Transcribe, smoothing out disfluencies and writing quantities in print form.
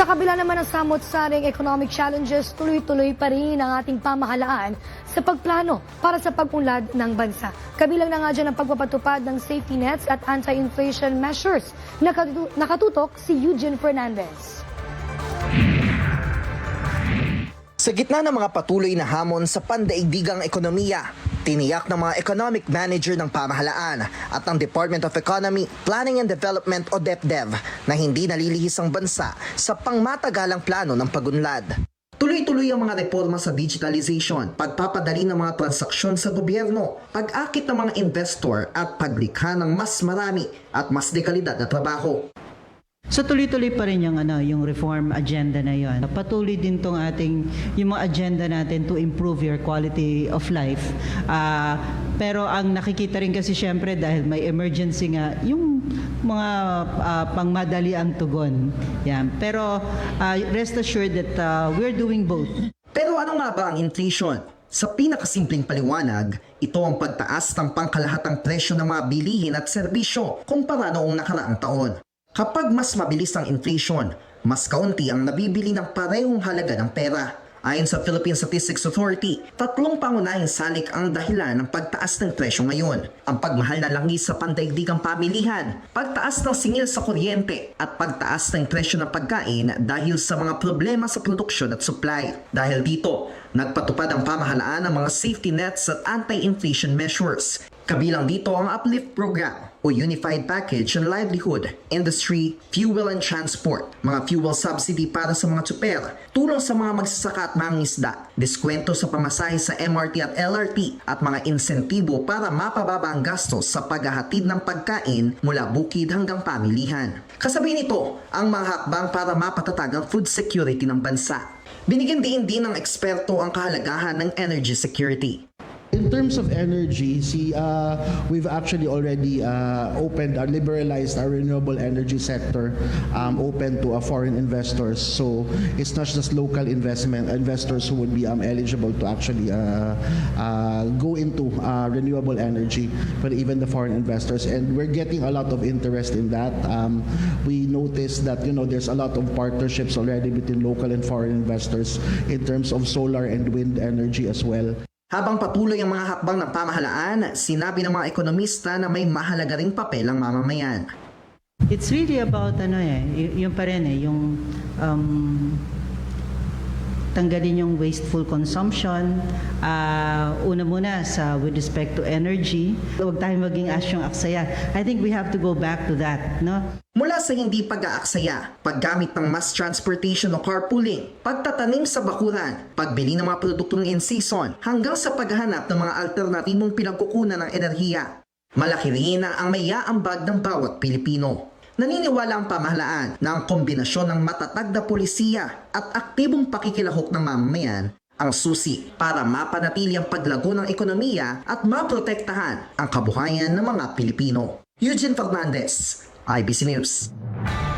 kabila naman ng samot-saring economic challenges, tuloy-tuloy pa rin ang ating pamahalaan sa pagplano para sa pag-unlad ng bansa. Kabilang na nga dyan ang pagpapatupad ng safety nets at anti-inflation measures. Nakatutok si Eugene Fernandez. Sa gitna ng mga patuloy na hamon sa pandaigdigang ekonomiya, tiniyak ng mga economic manager ng pamahalaan at ng Department of Economy, Planning and Development o DepDev na hindi nalilihis ang bansa sa pangmatagalang plano ng pag-unlad. Tuloy-tuloy ang mga reforma sa digitalization, pagpapadali ng mga transaksyon sa gobyerno, pag-akit ng mga investor at paglikha ng mas marami at mas dekalidad na trabaho. So tuloy-tuloy pa rin yung reform agenda na yon. Patuloy din yung mga agenda natin to improve your quality of life. Pero ang nakikita rin kasi syempre dahil may emergency nga, yung mga pangmadali ang tugon. Yan. Pero rest assured that we're doing both. Pero ano nga ba ang inflation? Sa pinakasimpleng paliwanag, ito ang pagtaas ng pangkalahatang presyo ng mga bilihin at serbisyo kumpara noong nakaraang taon. Kapag mas mabilis ang inflation, mas kaunti ang nabibili ng parehong halaga ng pera. Ayon sa Philippine Statistics Authority, tatlong pangunahing salik ang dahilan ng pagtaas ng presyo ngayon. Ang pagmahal na langis sa pandaigdigang pamilihan, pagtaas ng singil sa kuryente, at pagtaas ng presyo ng pagkain dahil sa mga problema sa produksyon at supply. Dahil dito, nagpatupad ang pamahalaan ng mga safety nets at anti-inflation measures. Kabilang dito ang Uplift Program o Unified Package on Livelihood, Industry, Fuel and Transport, mga fuel subsidy para sa mga tsuper, tulong sa mga magsasaka at mangingisda, diskwento sa pamasahe sa MRT at LRT, at mga insentibo para mapababa ang gastos sa paghahatid ng pagkain mula bukid hanggang pamilihan. Kasabay nito, ang mga hakbang para mapatatag ang food security ng bansa. Binigyan din ng eksperto ang kahalagahan ng energy security. In terms of energy, we've actually already opened or liberalized our renewable energy sector, open to foreign investors. So it's not just local investors who would be eligible to actually go into renewable energy, but even the foreign investors. And we're getting a lot of interest in that. We noticed that there's a lot of partnerships already between local and foreign investors in terms of solar and wind energy as well. Habang patuloy ang mga hakbang ng pamahalaan, sinabi ng mga ekonomista na may mahalaga ring papel ang mamamayan. It's really about yung pa rin yung tanggalin yung wasteful consumption. Una muna with respect to energy. Huwag tayong maging asyong aksaya. I think we have to go back to that, no? Mula sa hindi pag-aaksaya, paggamit ng mass transportation o carpooling, pagtatanim sa bakuran, pagbili ng mga produktong in-season, hanggang sa paghahanap ng mga alternatibong pinagkukunan ng enerhiya. Malaki rin ang may aambag ng bawat Pilipino. Naniniwala ang pamahalaan na ang kombinasyon ng matatag na polisiya at aktibong pakikilahok ng mamamayan ang susi para mapanatili ang paglago ng ekonomiya at maprotektahan ang kabuhayan ng mga Pilipino. Eugene Fernandez, IBC News.